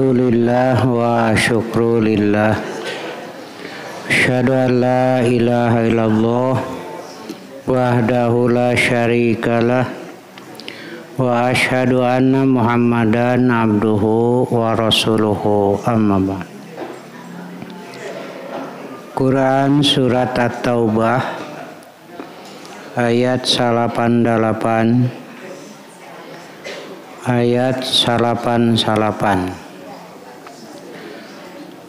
Alhamdulillah wa syukrulillah. Asyhadu an la ilaha illallah wahdahu la syarikalah wa asyhadu anna Muhammadan abduhu wa rasuluhu amma ba'd. Quran surat At-Taubah ayat 88 ayat 88.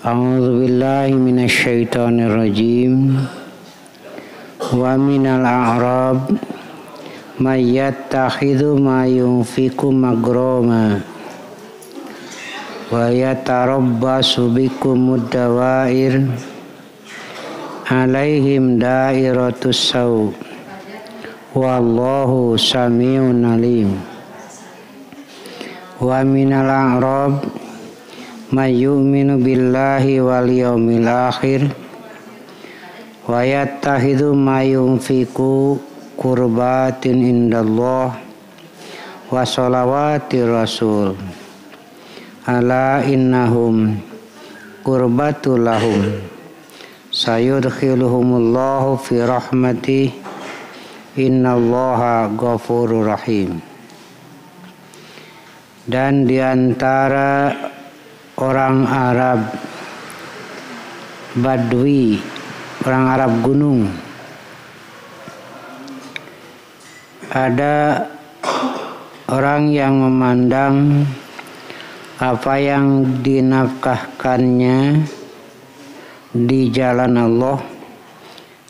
A'udzu billahi minasyaitonir rajim. Wa minal a'rab may yattakhidhu ma yunfiqu magrama wa yatarabbasu bikumud dawair alaihim dairatus saw wallahu samiun alim. Wa minal a'rab may yu'minu billahi wal yawmil akhir wa yattakhidhu ma yunfiqu qurbatin indallah wa sholawati rasul ala innahum qurbatul lahum sayudkhiluhumullahu fi rahmatih innallaha ghafurur rahim. Dan diantara orang Arab Badui, orang Arab gunung, ada orang yang memandang apa yang dinafkahkannya di jalan Allah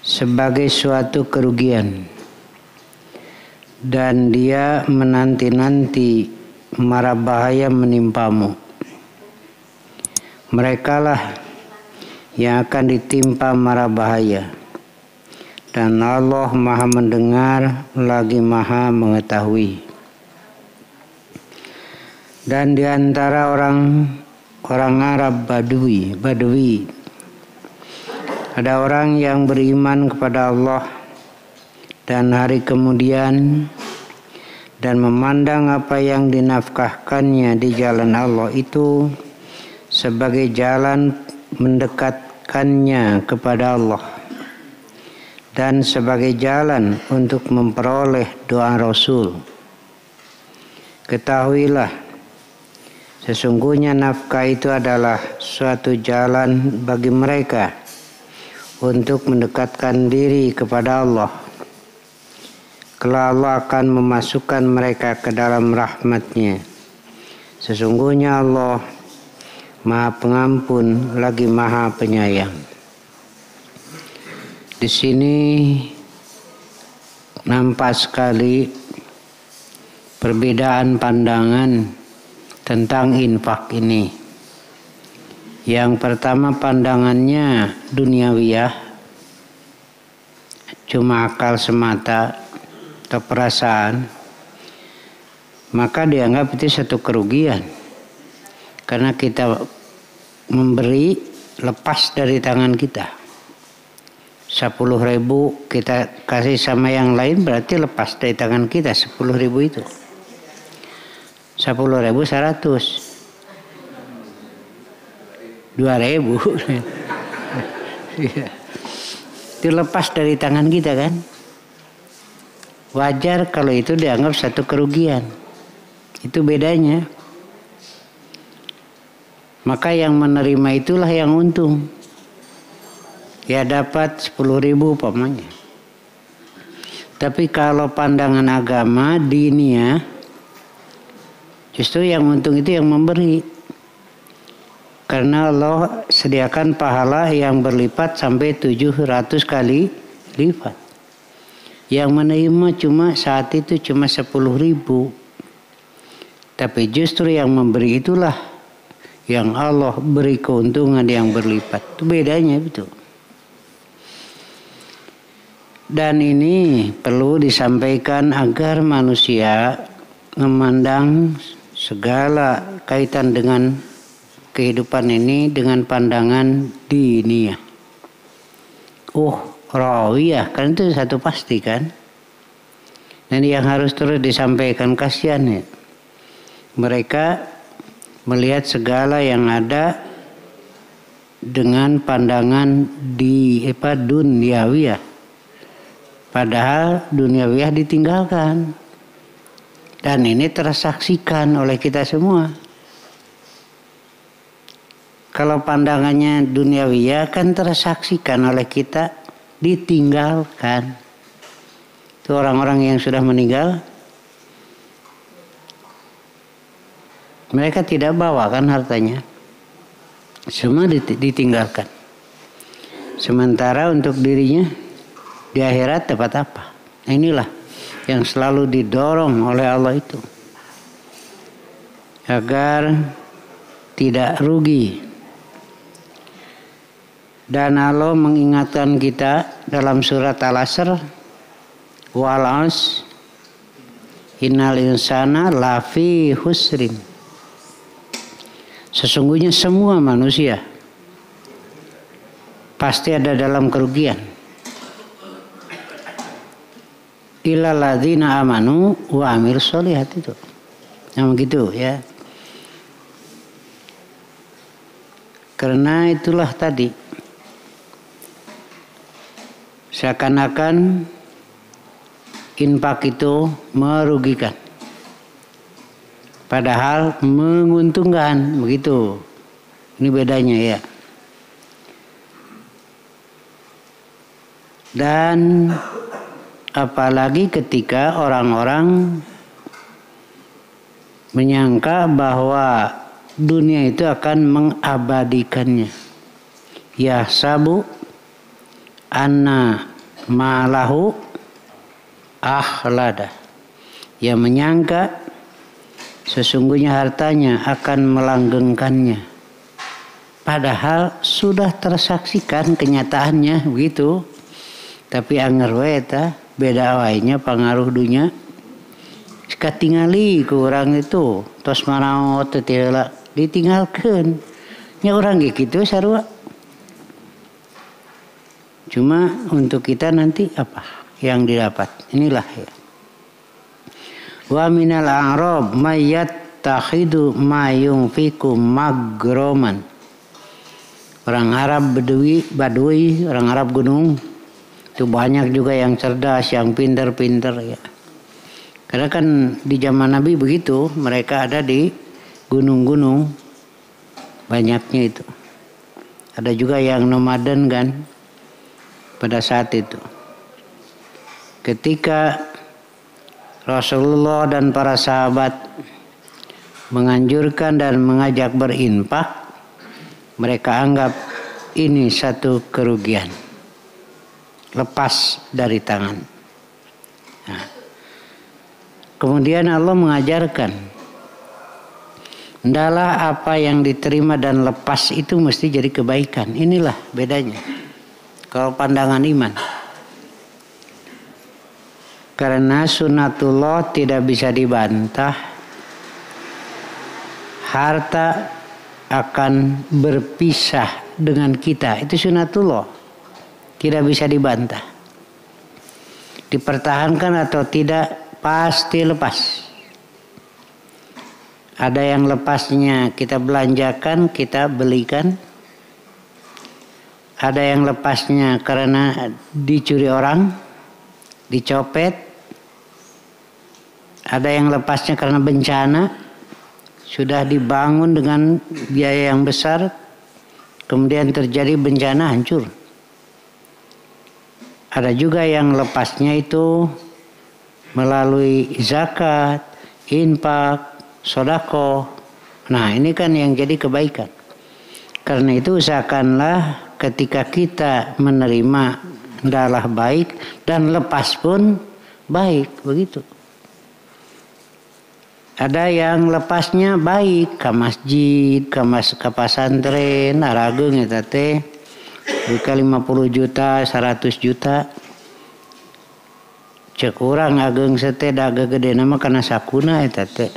sebagai suatu kerugian, dan dia menanti-nanti mara bahaya menimpamu. Merekalah yang akan ditimpa mara bahaya, dan Allah Maha mendengar lagi Maha mengetahui. Dan diantara orang Arab Badui ada orang yang beriman kepada Allah dan hari kemudian, dan memandang apa yang dinafkahkannya di jalan Allah itu sebagai jalan mendekatkannya kepada Allah dan sebagai jalan untuk memperoleh doa Rasul. Ketahuilah, sesungguhnya nafkah itu adalah suatu jalan bagi mereka untuk mendekatkan diri kepada Allah. Kalau Allah akan memasukkan mereka ke dalam rahmat-Nya. Sesungguhnya Allah Maha Pengampun lagi Maha Penyayang. Di sini nampak sekali perbedaan pandangan tentang infak ini. Yang pertama pandangannya duniawiyah, cuma akal semata atau perasaan, maka dianggap itu satu kerugian karena kita memberi lepas dari tangan kita. 10.000 kita kasih sama yang lain berarti lepas dari tangan kita 10.000 itu. 10.000 100 2.000 itu lepas dari tangan kita kan. Wajar kalau itu dianggap satu kerugian. Itu bedanya. Maka yang menerima itulah yang untung. Ya dapat 10.000 umpamanya. Tapi kalau pandangan agama, diniyah, justru yang untung itu yang memberi. Karena Allah sediakan pahala yang berlipat sampai 700 kali lipat. Yang menerima cuma saat itu cuma 10.000. Tapi justru yang memberi itulah yang Allah beri keuntungan yang berlipat. Itu bedanya betul. Dan ini perlu disampaikan agar manusia memandang segala kaitan dengan kehidupan ini dengan pandangan diniyah. Rawiyah, kan itu satu pasti kan. Dan yang harus terus disampaikan, kasihan ya. Mereka melihat segala yang ada dengan pandangan duniawiyah. Padahal duniawiyah ditinggalkan. Dan ini tersaksikan oleh kita semua. Kalau pandangannya duniawiyah kan tersaksikan oleh kita ditinggalkan. Itu orang-orang yang sudah meninggal, mereka tidak bawa kan hartanya. Semua ditinggalkan. Sementara untuk dirinya di akhirat dapat apa? Nah, inilah yang selalu didorong oleh Allah itu. Agar tidak rugi. Dan Allah mengingatkan kita dalam surat Al-Asr, wal 'asr innal insana lafi husrin. Sesungguhnya semua manusia pasti ada dalam kerugian. Illal ladzina amanu wa amilus sholihat itu. Yang begitu ya. Karena itulah tadi seakan-akan infak itu merugikan. Padahal menguntungkan, begitu. Ini bedanya ya. Dan apalagi ketika orang-orang menyangka bahwa dunia itu akan mengabadikannya. Ya sabu anna malahu akhlada. Yang menyangka sesungguhnya hartanya akan melanggengkannya. Padahal sudah tersaksikan kenyataannya begitu. Tapi anger we eta beda wainya pengaruh dunia. Katingali ku urang itu tos maraot teh heula ditinggalkeun. Nya urang ge kitu sarua. Cuma untuk kita nanti apa yang didapat? Inilah ya. Wa minal a'rab may yattakhidu ma yunfiqu magroman. Orang Arab Badui, orang Arab gunung itu banyak juga yang cerdas, yang pintar-pintar ya. Karena kan di zaman Nabi begitu, mereka ada di gunung-gunung banyaknya itu. Ada juga yang nomaden kan pada saat itu. Ketika Rasulullah dan para sahabat menganjurkan dan mengajak berinfak, mereka anggap ini satu kerugian, lepas dari tangan. Nah, kemudian Allah mengajarkan, hendaklah apa yang diterima dan lepas itu mesti jadi kebaikan. Inilah bedanya. Kalau pandangan iman. Karena sunatullah tidak bisa dibantah. Harta akan berpisah dengan kita. Itu sunatullah. Tidak bisa dibantah. Dipertahankan atau tidak pasti lepas. Ada yang lepasnya kita belanjakan, kita belikan. Ada yang lepasnya karena dicuri orang, dicopet. Ada yang lepasnya karena bencana, sudah dibangun dengan biaya yang besar, kemudian terjadi bencana hancur. Ada juga yang lepasnya itu melalui zakat, infak, sedekah. Nah, ini kan yang jadi kebaikan. Karena itu usahakanlah ketika kita menerima hendaklah baik dan lepas pun baik, begitu. Ada yang lepasnya baik ke masjid, ke pasantren, arageung eta teh buka 50 juta, 100 juta. Cek urang ageung sete daga gede nama kana sakuna eta teh.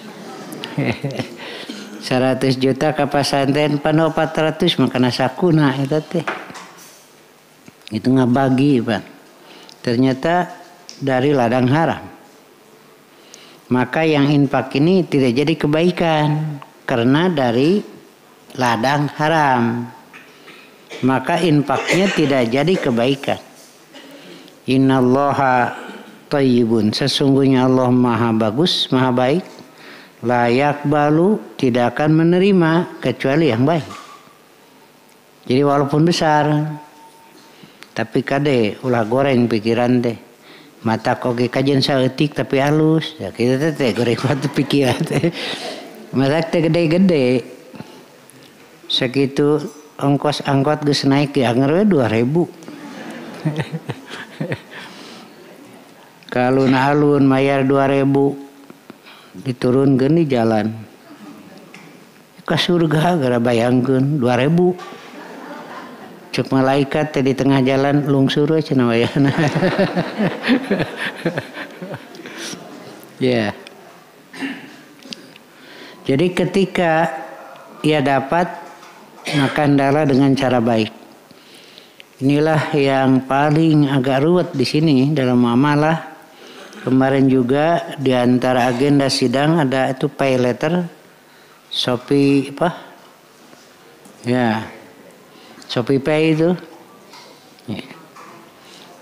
100 juta ke pasantren pano 400 mah kana sakuna eta teh. Itu ngabagi, Pak. Ternyata dari ladang haram. Maka yang infak ini tidak jadi kebaikan. karena dari ladang haram, maka infaknya tidak jadi kebaikan. Innallaha thayyibun, sesungguhnya Allah maha bagus, maha baik. La yaqbalu, tidak akan menerima kecuali yang baik. Jadi walaupun besar, tapi kade ulah goreng pikiran teh. Mata koge kajian saeutik tapi halus. Ya kita teh goreng batu pikiran teh. Mata teh gede-gede. Segitu ongkos angkot geus naik ke anger we 2.000. Kalau alun mayar 2.000 diturunkeun di jalan. Ka surga gara bayangkeun 2.000. Cuk malaikat di tengah jalan lungsur we cenah wayahna. Ya. Jadi ketika ia dapat, maka hendaklah dengan cara baik. Inilah yang paling agak ruwet di sini dalam muamalah. Kemarin juga di antara agenda sidang ada itu pay letter, Shopee apa? Ya, Shopee Pay itu.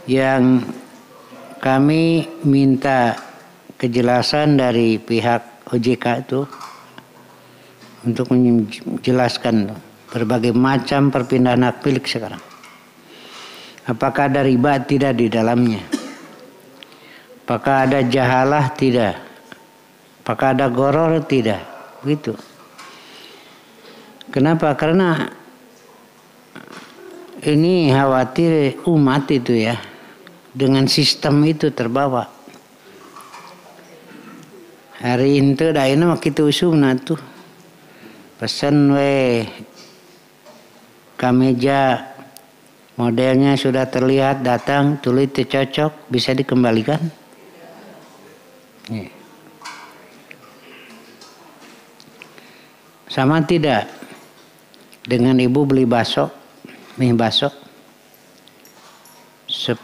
Yang kami minta kejelasan dari pihak OJK itu untuk menjelaskan berbagai macam perpindahan hak milik sekarang. Apakah ada riba? Tidak di dalamnya. Apakah ada jahalah? Tidak. Apakah ada goror? Tidak. Begitu. Kenapa? Karena ini khawatir umat itu ya dengan sistem itu terbawa. Hari itu dah ini mah kita usungna tuh. Pesan we kameja modelnya sudah terlihat, datang tulis cocok, bisa dikembalikan. Sama tidak dengan ibu beli bakso, mie bakso 10.000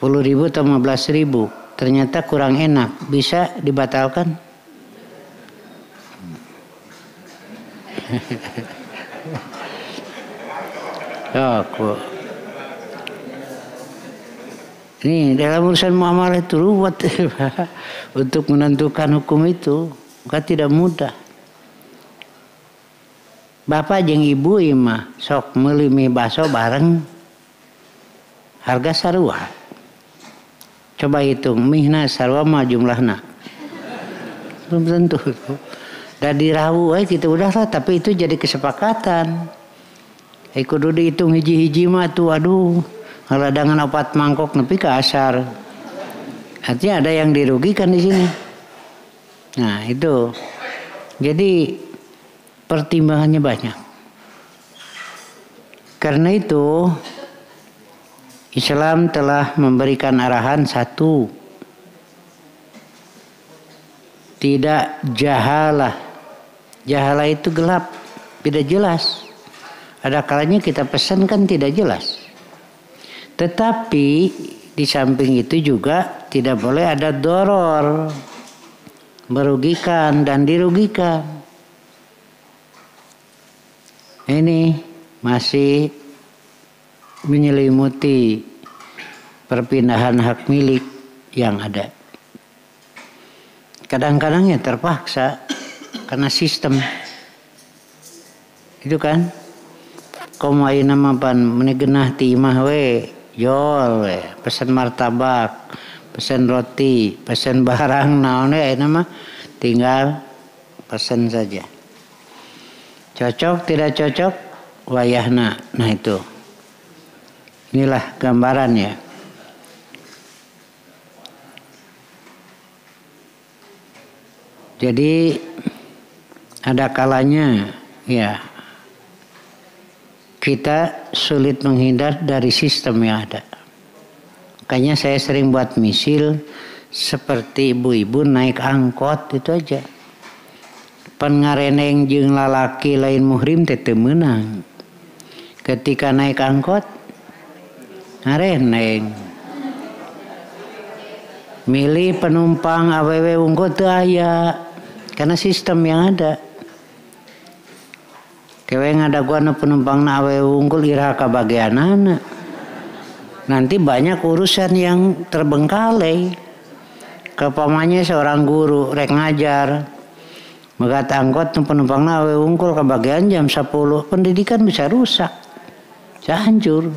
atau 15.000, ternyata kurang enak, bisa dibatalkan? Oh, ini dalam urusan muamalah itu ruwet untuk menentukan hukum itu, bukan tidak mudah. Bapak jeung ibu imah sok meuli mie bakso bareng harga sarua. Coba hitung mihna sarua mah jumlahna. Belum tentu. Dan dirawu kita udahlah, tapi itu jadi kesepakatan. Kudu dihitung hiji-hiji mah tuh aduh. Ngaladangan 4 mangkok nepi ke asar. Artinya ada yang dirugikan di sini. Nah, itu. Jadi pertimbangannya banyak. Karena itu Islam telah memberikan arahan satu. Tidak jahalah. Jahalah itu gelap, tidak jelas. Ada kalanya kita pesan kan tidak jelas. Tetapi di samping itu juga tidak boleh ada doror, merugikan dan dirugikan. Ini masih menyelimuti perpindahan hak milik yang ada. Kadang-kadang ya terpaksa karena sistem. Itu kan. Komai nama pan menegenah timah we. Jol we, pesen martabak, pesen roti, pesen barang naon we nama tinggal pesen saja. Cocok tidak cocok wayahna. Nah itu. Inilah gambarannya. Jadi ada kalanya ya kita sulit menghindar dari sistem yang ada. Makanya saya sering buat misil seperti ibu-ibu naik angkot itu aja. Pan ngareneng jeung lalaki lain muhrim teh teu meunang. Ketika naik angkot ngareneng. Milih penumpang awewe unggul teu aya karena sistem yang ada. Kewe ngadaguan penumpangna awewe unggul iraha kabageanana. Nanti banyak urusan yang terbengkalai. Kepamanya seorang guru rek ngajar, megat angkot penumpangna awewe unggul kabagean jam 10, pendidikan bisa rusak, bisa hancur.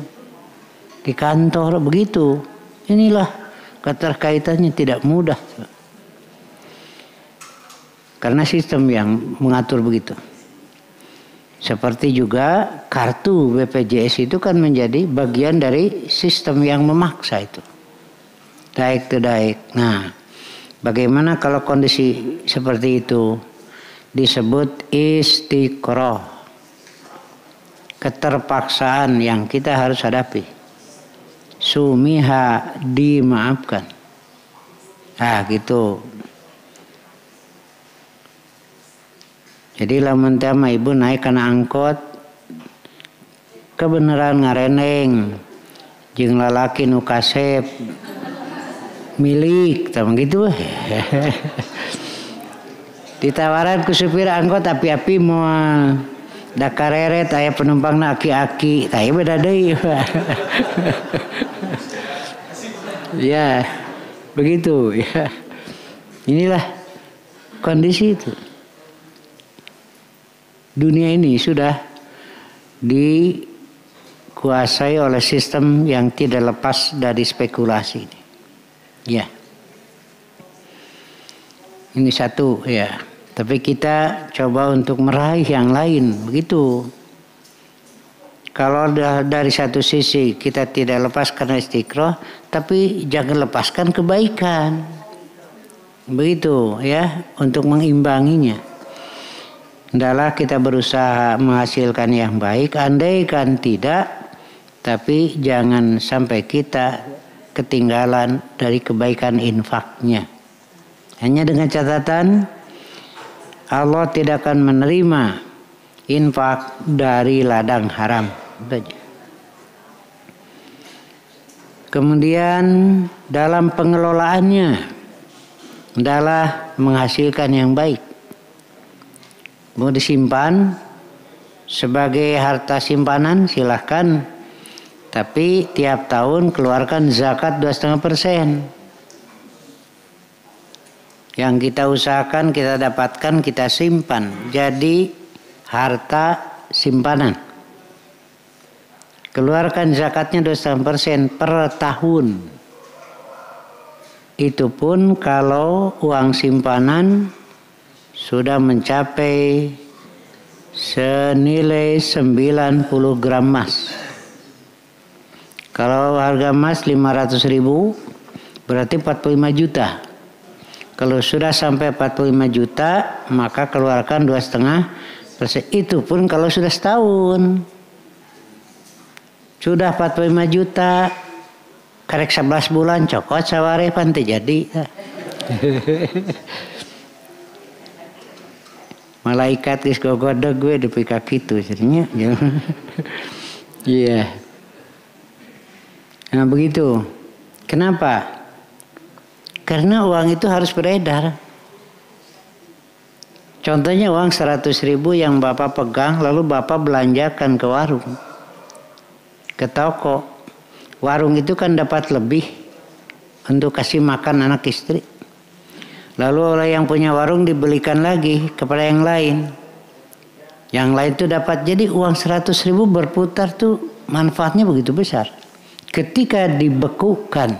Di kantor begitu. Inilah keterkaitannya tidak mudah. Karena sistem yang mengatur begitu. Seperti juga kartu BPJS itu kan menjadi bagian dari sistem yang memaksa itu. Daik to daik. Nah, bagaimana kalau kondisi seperti itu? Disebut istiqroh. Keterpaksaan yang kita harus hadapi. Sumiha dimaafkan. Nah gitu. Jadi lamun teh mah ibu naik kana angkot kebenaran ngareneng jeung lalaki nu kasep milik tah gitu. Ditawaran ku supir angkot api-api moal da kareret aya penumpangna aki-aki tah beda deui. Ya, begitu ya. Inilah kondisi itu. Dunia ini sudah dikuasai oleh sistem yang tidak lepas dari spekulasi ini. Ya. Ini satu ya. Tapi kita coba untuk meraih yang lain, begitu. Kalau dari satu sisi kita tidak lepas karena istiqroh, tapi jangan lepaskan kebaikan. Begitu ya, untuk mengimbanginya. Hendaklah kita berusaha menghasilkan yang baik, andaikan tidak, tapi jangan sampai kita ketinggalan dari kebaikan infaknya. Hanya dengan catatan Allah tidak akan menerima infak dari ladang haram. Kemudian dalam pengelolaannya adalah menghasilkan yang baik. Mau disimpan sebagai harta simpanan silahkan, tapi tiap tahun keluarkan zakat 2,5%. Yang kita usahakan, kita dapatkan, kita simpan jadi harta simpanan. Keluarkan zakatnya 2,5% per tahun. Itu pun kalau uang simpanan sudah mencapai senilai 90 gram emas. Kalau harga emas 500.000 berarti 45 juta. Kalau sudah sampai 45 juta maka keluarkan 2,5%. Itu pun kalau sudah setahun. Sudah 45 juta karek 11 bulan cokot saware pantai jadi. Malaikat geus gogodeg gue depi ka kitu cenah. Iya. Nah begitu. Kenapa? Karena uang itu harus beredar. Contohnya uang 100.000 yang Bapak pegang lalu Bapak belanjakan ke warung. Ke toko. Warung itu kan dapat lebih untuk kasih makan anak istri. Lalu oleh yang punya warung dibelikan lagi kepada yang lain. Yang lain itu dapat. Jadi uang 100.000 berputar tuh manfaatnya begitu besar. Ketika dibekukan,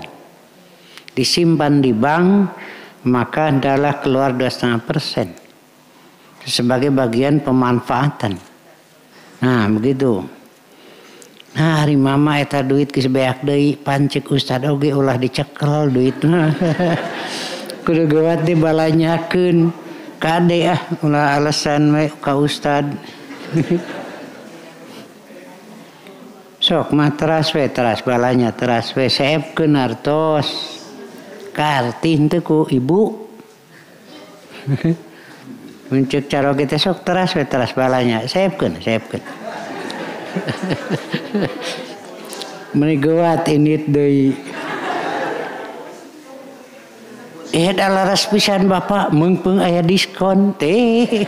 disimpan di bank, maka adalah keluar 2,5% sebagai bagian pemanfaatan. Nah begitu. Nah hari mama eta duit geus beak deui pancik ustad oge ulah dicekel duitna. Kudu gawat dibalanyakeun kade ulah alasan we ka ustad. Sok mah teras balanya teras we saepkeun artos. Kartin teh ku ibu. Muncul caro kita sok teras balanya saepkeun. Meni gawat init deui. Da laras pisan Bapak meungpeung aya diskon teh.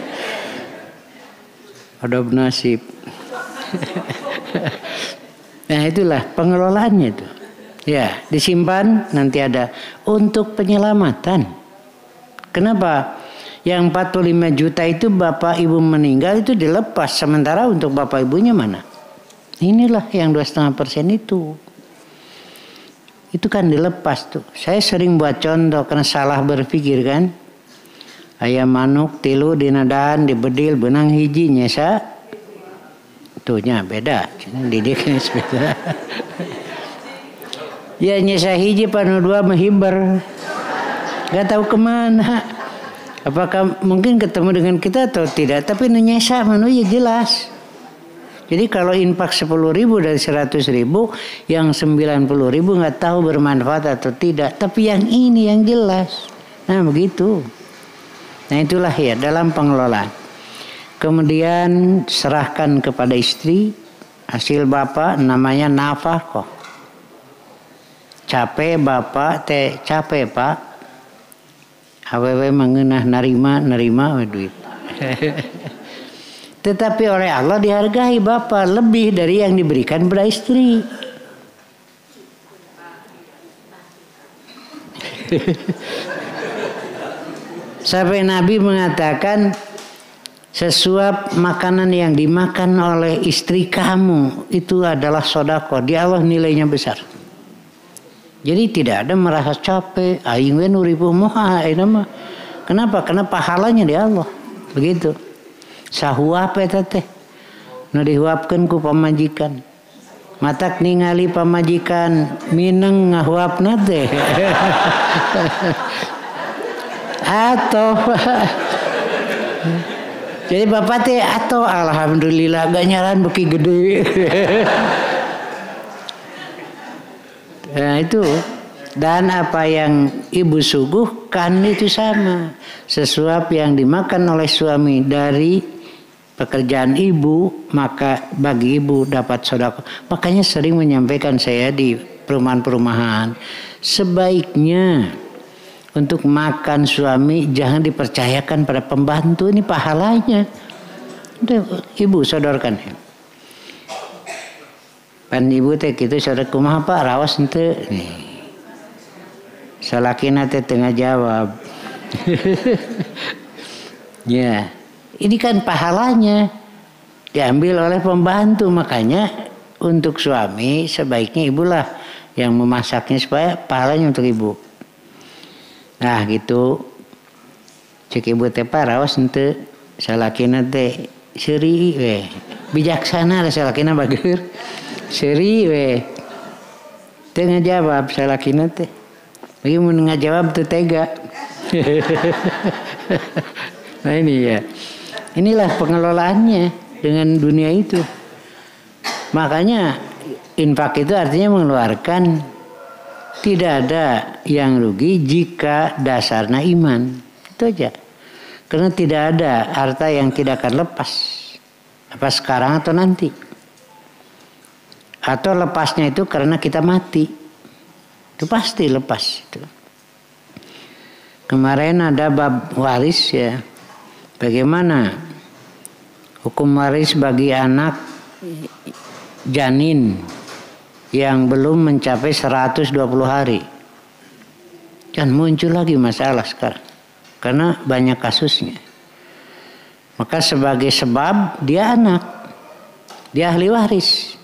Adab nasib. Nah itulah pengelolaannya itu. Ya, disimpan nanti ada untuk penyelamatan. Kenapa? Yang 45 juta itu bapak ibu meninggal itu dilepas. Sementara untuk bapak ibunya mana? Inilah yang 2,5% itu. Itu kan dilepas tuh. Saya sering buat contoh karena salah berpikir kan. Ayam manuk tilu dinadaan dibedil benang hiji nyesa. Tuhnya beda. Didiknya beda. Ya nyesa hiji panu dua mehimber. Gak tahu kemana. Apakah mungkin ketemu dengan kita atau tidak. Tapi nyesa manu ya jelas. Jadi kalau infak 10.000 dari 100.000, yang 90.000 nggak tahu bermanfaat atau tidak. Tapi yang ini yang jelas. Nah begitu. Nah itulah ya dalam pengelolaan. Kemudian serahkan kepada istri hasil bapak namanya nafkah. Capek bapak teh capek pak. Awewe mengenah nerima duit. Tetapi oleh Allah dihargai bapak lebih dari yang diberikan pada istri. Sampai Nabi mengatakan sesuap makanan yang dimakan oleh istri kamu itu adalah sedekah. Di Allah nilainya besar. Jadi tidak ada merasa capek. Aing we nu ribu moha mah. Kenapa? Karena pahalanya di Allah. Begitu. Sahuap eta teh. Nu dihuapkeun ku pamajikan. Matak ningali pamajikan mineng ngahuapna teh. Atau jadi bapak teh atau alhamdulillah gak nyaran beki gede. Nah itu. Dan apa yang ibu suguhkan itu sama. Sesuap yang dimakan oleh suami dari pekerjaan ibu, maka bagi ibu dapat sedekah. Makanya sering menyampaikan saya di perumahan-perumahan, sebaiknya untuk makan suami jangan dipercayakan pada pembantu, ini pahalanya. Ibu sodorkan. Pan ibu teh kitu saudara kumaha Pak raos henteu. Nih. Salakina teh tengah jawab. Ya, ini kan pahalanya diambil oleh pembantu, makanya untuk suami sebaiknya ibulah yang memasaknya supaya pahalanya untuk ibu. Nah gitu. Cek ibu teh paraos henteu salakina teh seuri we. Bijaksana lah salakina bageur. Seuri we. Teu ngajawab salakina teh. Bagi mun ngajawab teu tega. Nah ini ya. Inilah pengelolaannya dengan dunia itu. Makanya infak itu artinya mengeluarkan. Tidak ada yang rugi jika dasarnya iman. Itu aja. Karena tidak ada harta yang tidak akan lepas. Apa sekarang atau nanti. Atau lepasnya itu karena kita mati. Itu pasti lepas. Itu. Kemarin ada bab waris ya. Bagaimana hukum waris bagi anak janin yang belum mencapai 120 hari. Dan muncul lagi masalah sekarang. Karena banyak kasusnya. Maka sebagai sebab dia anak. Dia ahli waris.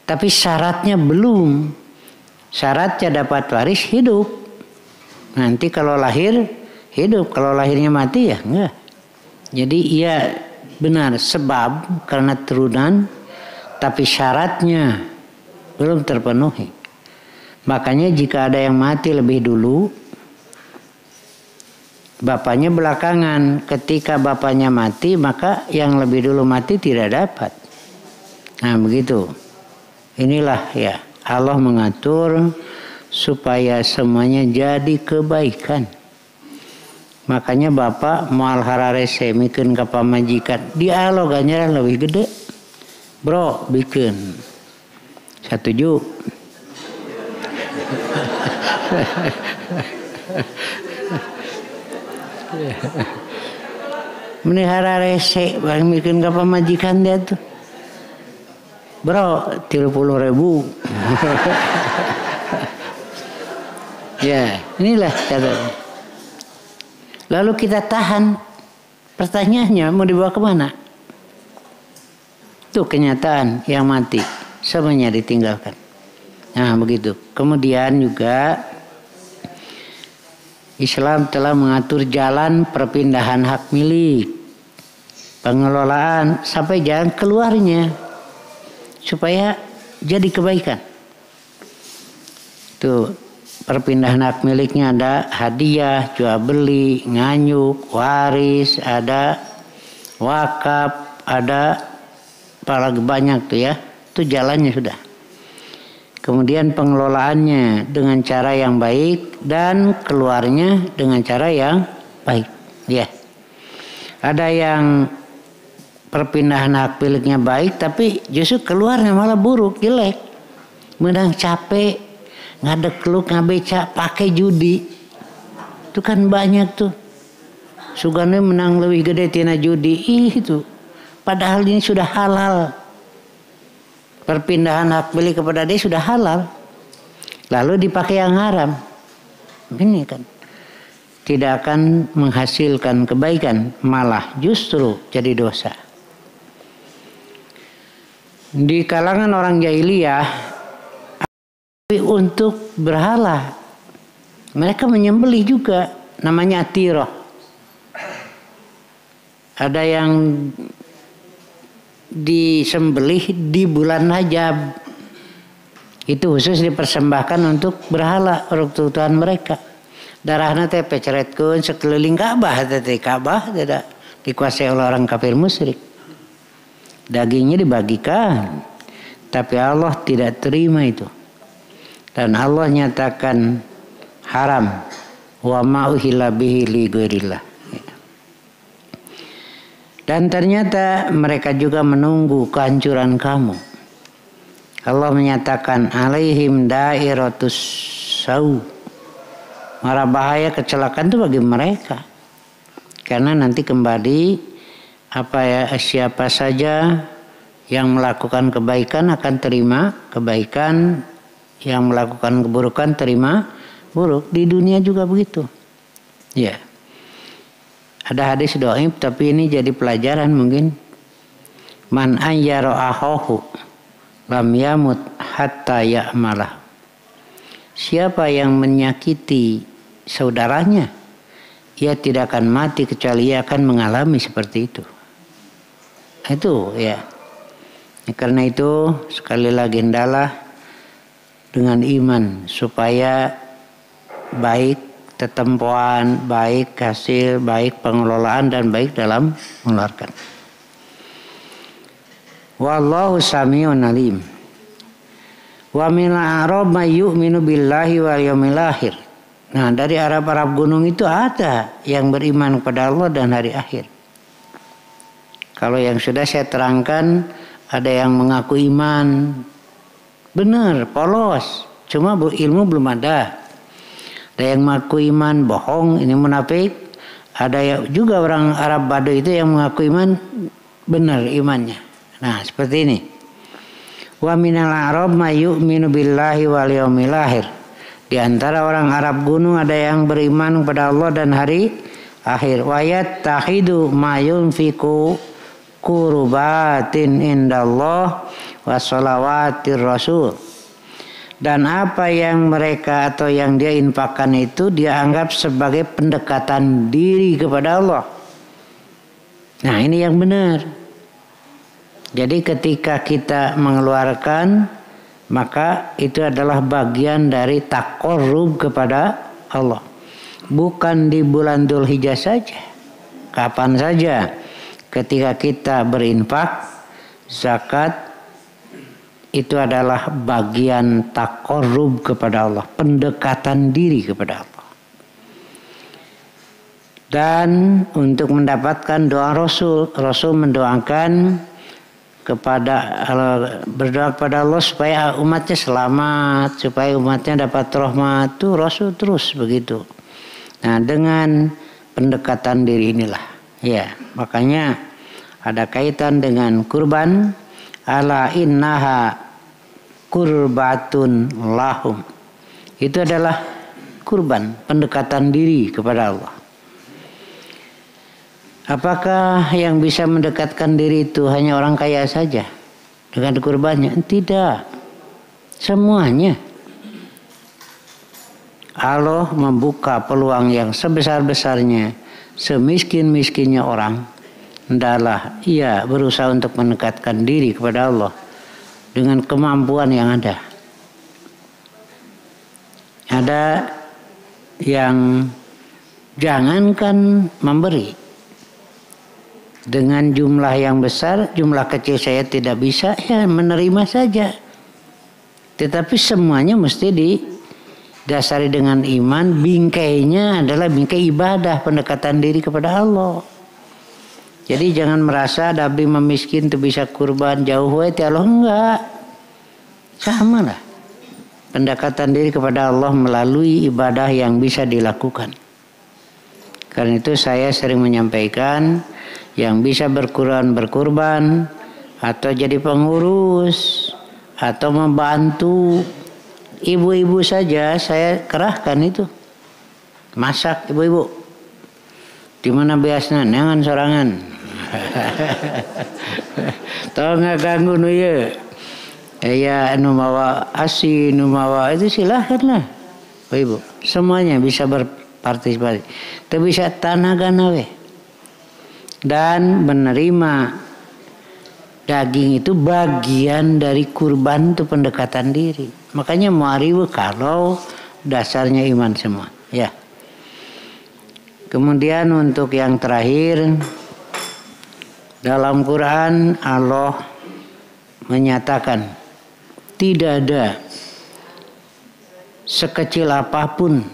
Tapi syaratnya belum. Syaratnya dapat waris hidup. Nanti kalau lahir hidup. Kalau lahirnya mati ya enggak. Jadi ia benar sebab karena turunan. Tapi syaratnya belum terpenuhi. Makanya jika ada yang mati lebih dulu, bapaknya belakangan. Ketika bapaknya mati, maka yang lebih dulu mati tidak dapat. Nah begitu. Inilah ya Allah mengatur supaya semuanya jadi kebaikan. Makanya bapak moal hararese mikeun ka pamajikan. Dialog ganjaran lebih gede. Bro, bikin. Setuju. Melihara rese, bang bikin ke pemajikan dia tuh. Bro, 30.000. Ya, inilah catatan. Lalu kita tahan. Pertanyaannya mau dibawa kemana? Itu kenyataan yang mati. Semuanya ditinggalkan. Nah begitu. Kemudian juga Islam telah mengatur jalan perpindahan hak milik, pengelolaan sampai jalan keluarnya supaya jadi kebaikan. Tuh perpindahan hak miliknya ada hadiah, jual beli, nganyuk, waris, ada wakaf, ada apalagi banyak tuh ya. Itu jalannya sudah. Kemudian pengelolaannya dengan cara yang baik dan keluarnya dengan cara yang baik. Ya. Ada yang perpindahan hak miliknya baik tapi justru keluarnya malah buruk, jelek. Menang capek, ngadekluk, ngabeca, pakai judi. Itu kan banyak tuh. Sugane menang lebih gede tina judi. Itu. Padahal ini sudah halal. Perpindahan hak milik kepada dia sudah halal. Lalu dipakai yang haram. Ini kan. Tidak akan menghasilkan kebaikan. Malah justru jadi dosa. Di kalangan orang jahiliyah. Untuk berhala. Mereka menyembelih juga. Namanya atiroh. Ada yang disembelih di bulan Rajab. Itu khusus dipersembahkan untuk berhala untuk Tuhan mereka. Darahna teh peceretkeun sekeliling Ka'bah, teh Ka'bah tidak dikuasai oleh orang kafir musyrik. Dagingnya dibagikan, tapi Allah tidak terima itu. Dan Allah nyatakan haram. Wa ma uhilla bihi li ghairillah. Dan ternyata mereka juga menunggu kehancuran kamu. Allah menyatakan alaihim dairatus sau. Mara bahaya kecelakaan itu bagi mereka. Karena nanti kembali siapa saja yang melakukan kebaikan akan terima kebaikan, yang melakukan keburukan terima buruk. Di dunia juga begitu. Ya. Ada hadis dhaif tapi ini jadi pelajaran mungkin. Man ayyara ahahu lam yamut hatta ya'malah. Siapa yang menyakiti saudaranya, ia tidak akan mati kecuali ia akan mengalami seperti itu. Itu ya. Karena itu sekali lagi hendaklah dengan iman supaya baik tetempuan, baik hasil, baik pengelolaan dan baik dalam mengeluarkan. Wallahu sami'un alim. Wa min al-a'rab may yu'minu billahi wal yawmil akhir. Nah, dari Arab-Arab gunung itu ada yang beriman kepada Allah dan hari akhir. Kalau yang sudah saya terangkan, ada yang mengaku iman. Benar, polos. Cuma ilmu belum ada. Ada yang mengaku iman bohong, ini munafik. Ada juga orang Arab Baduy itu yang mengaku iman benar imannya. Nah, seperti ini. Wa minal a'rab may yu'minu billahi wal yawmil akhir. Di antara orang Arab gunung ada yang beriman kepada Allah dan hari akhir. Wa yattahidu ma yunfiqu qurbatin indallah wa shalawatir rasul. Dan apa yang mereka atau yang dia infakkan itu dia anggap sebagai pendekatan diri kepada Allah. Nah ini yang benar. Jadi ketika kita mengeluarkan maka itu adalah bagian dari taqarrub kepada Allah. Bukan di bulan Dzulhijjah saja. Kapan saja ketika kita berinfak zakat itu adalah bagian taqarrub kepada Allah, pendekatan diri kepada Allah. Dan untuk mendapatkan doa Rasul mendoakan berdoa kepada Allah supaya umatnya selamat, supaya umatnya dapat rahmat. Itu Rasul terus begitu. Nah, dengan pendekatan diri inilah Ya, makanya ada kaitan dengan kurban. Ala innaha kurbatun lahum. Itu adalah kurban, pendekatan diri kepada Allah. Apakah yang bisa mendekatkan diri itu hanya orang kaya saja dengan kurbannya? Tidak. Semuanya. Allah membuka peluang yang sebesar-besarnya, semiskin-miskinnya orang. Hendaklah ia berusaha untuk mendekatkan diri kepada Allah dengan kemampuan yang ada. Ada yang jangankan memberi dengan jumlah yang besar, jumlah kecil saya tidak bisa, ya menerima saja. Tetapi semuanya mesti didasari dengan iman. Bingkainya adalah bingkai ibadah, pendekatan diri kepada Allah. Jadi jangan merasa dabli memiskin itu bisa kurban jauh ti Allah, enggak. Sama lah. Pendekatan diri kepada Allah melalui ibadah yang bisa dilakukan. Karena itu saya sering menyampaikan yang bisa berkurban atau jadi pengurus atau membantu ibu-ibu saja saya kerahkan itu. Masak ibu-ibu. Di mana biasanya jangan sorangan. Tahu nggak ganggu nu ya? Ya nu mawa asi, nu mawa itu silahkanlah, ibu. Semuanya bisa berpartisipasi. Tapi bisa tanaga nawe. Dan menerima daging itu bagian dari kurban, itu pendekatan diri. Makanya muariwu kalau dasarnya iman semua. Ya. Kemudian untuk yang terakhir, dalam Quran Allah menyatakan tidak ada sekecil apapun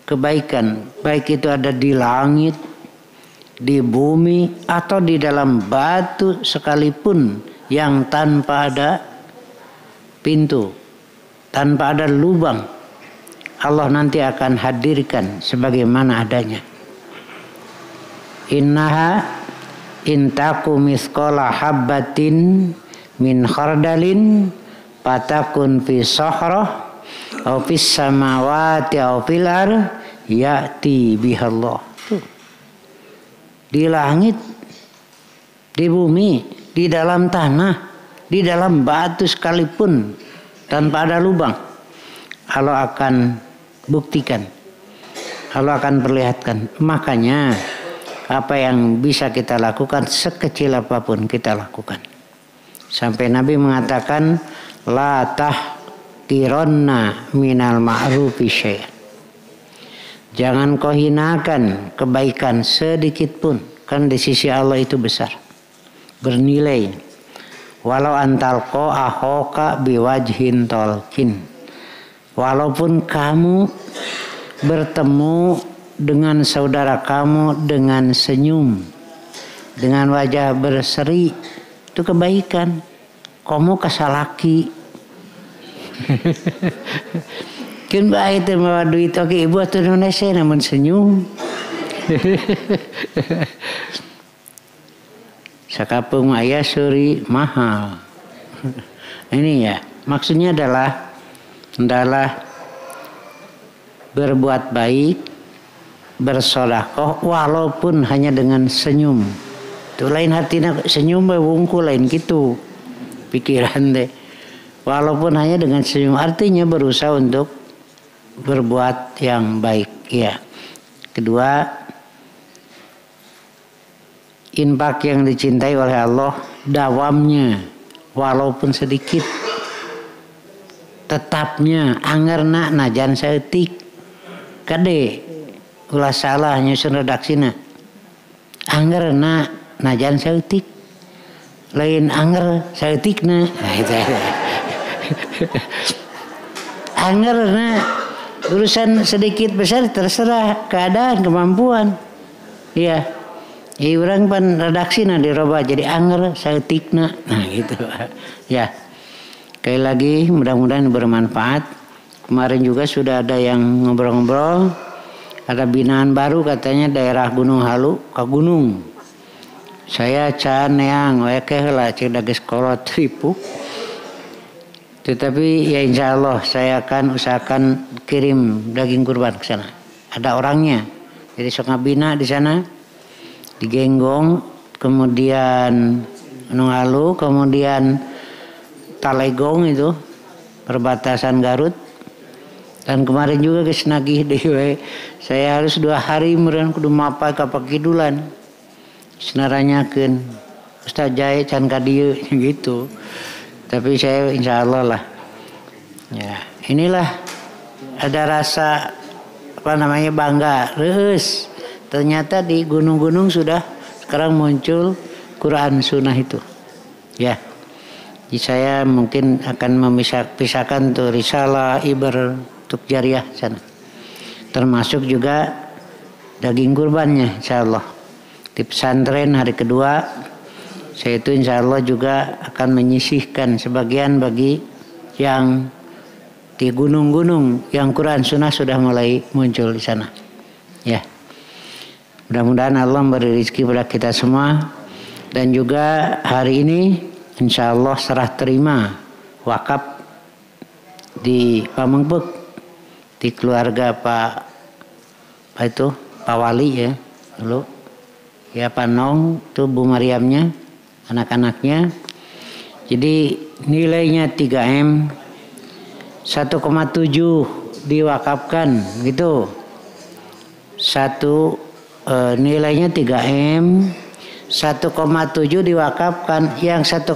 kebaikan, baik itu ada di langit, di bumi, atau di dalam batu sekalipun, yang tanpa ada pintu, tanpa ada lubang, Allah nanti akan hadirkan sebagaimana adanya. Innaha intaku misqala habbatin min khardalin patakun fi sahrah aw fis samawati aw fil ardh ya'ti bihallah. Di langit, di bumi, di dalam tanah, di dalam batu sekalipun tanpa ada lubang, Allah akan buktikan, Allah akan perlihatkan. Makanya apa yang bisa kita lakukan, sekecil apapun kita lakukan. Sampai Nabi mengatakan la tahqironna minal ma'rufi syai'an. Jangan kau hinakan kebaikan sedikit pun, kan di sisi Allah itu besar, bernilai. Walau antalqo ahoka biwajhin tolkin. Walaupun kamu bertemu dengan saudara kamu dengan senyum, dengan wajah berseri, itu kebaikan. Kamu kasalaki. Kan baik itu bawa duit oke ibu atau Indonesia namun senyum. Sakapung ayah suri mahal. Ini ya, maksudnya adalah berbuat baik, bersedekah walaupun hanya dengan senyum. Itu lain hatinya senyum wungku lain gitu pikiran deh. Walaupun hanya dengan senyum, artinya berusaha untuk berbuat yang baik. Ya. Kedua, infak yang dicintai oleh Allah dawamnya walaupun sedikit, tetapnya anggerna najan saeutik kade ulah salah nyusun redaksina anggerna najan saeutik lain anger saeutikna. Nah itu anggerna urusan sedikit besar terserah keadaan kemampuan. Iya. Orang pan redaksina dirubah jadi anger saeutikna. Nah gitu. Ya. Sekali lagi mudah-mudahan bermanfaat. Kemarin juga sudah ada yang ngobrol-ngobrol. Ada binaan baru katanya daerah Gunung Halu ke gunung. saya can yang oke lah cek dages kolot ribu. Tetapi ya insya Allah saya akan usahakan kirim daging kurban ke sana. Ada orangnya. Jadi sok ngabina di sana di Genggong, kemudian Nungalu, kemudian Talegong itu perbatasan Garut. Dan kemarin juga geus nagih deui saya harus 2 hari meureun kudu mapai ka Pakidulan. Senaranyakeun Ustaz Jae can ka dieu gitu. Tapi saya insya Allah lah. Ya, inilah ada rasa bangga. Reus. Ternyata di gunung-gunung sudah sekarang muncul Quran Sunnah itu. Ya. Jadi saya mungkin akan memisahkan tuh risalah ibar untuk jariah sana. Termasuk juga daging kurbannya insya Allah. Di pesantren hari kedua saya itu insya Allah juga akan menyisihkan sebagian bagi yang di gunung-gunung yang Quran Sunnah sudah mulai muncul di sana. Ya, mudah-mudahan Allah memberi rezeki pada kita semua. Dan juga hari ini insya Allah serah terima wakaf di Pamengpeuk di keluarga Pak Wali ya dulu. Ya Pak Nong itu Bu Mariamnya, anak-anaknya. Jadi nilainya 3M, 1,7 diwakafkan gitu. Nilainya 3M, 1,7 diwakafkan, yang 1,3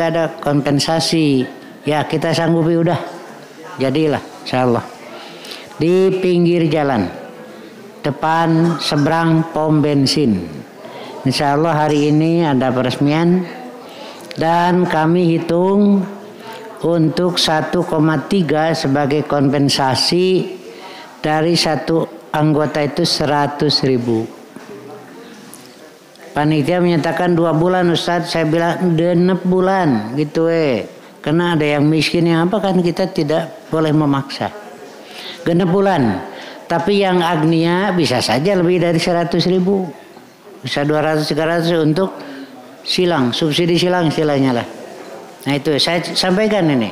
ada kompensasi. Ya kita sanggupi udah. Jadilah insyaallah. Di pinggir jalan depan seberang pom bensin. Insya Allah hari ini ada peresmian dan kami hitung untuk 1,3 sebagai kompensasi dari satu anggota itu 100.000. Panitia menyatakan 2 bulan Ustaz, saya bilang 6 bulan gitu karena ada yang miskin yang apa kan kita tidak boleh memaksa. 6 bulan, tapi yang agnia bisa saja lebih dari 100.000. Bisa 200-300 untuk silang, subsidi silang istilahnya lah. Nah itu saya sampaikan ini.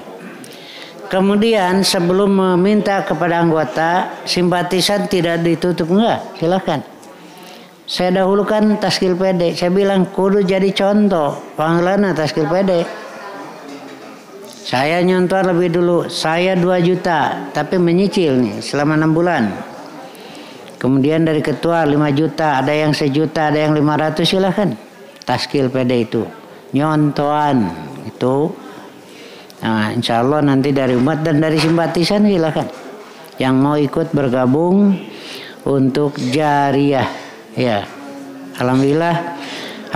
Kemudian sebelum meminta kepada anggota, simpatisan tidak ditutup enggak, silakan. Saya dahulukan taskil PD. Saya bilang kudu jadi contoh, panglana taskil PD. Saya nyontoh lebih dulu, saya 2 juta, tapi menyicil nih selama 6 bulan. Kemudian dari ketua 5 juta, ada yang 1 juta, ada yang 500 silahkan. Taskil PD itu. Nyontohan itu. Nah insya Allah nanti dari umat dan dari simpatisan silahkan. Yang mau ikut bergabung untuk jariah. Ya. Alhamdulillah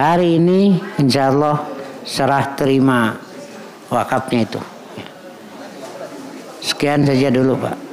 hari ini insya Allah serah terima wakafnya itu. Sekian saja dulu Pak.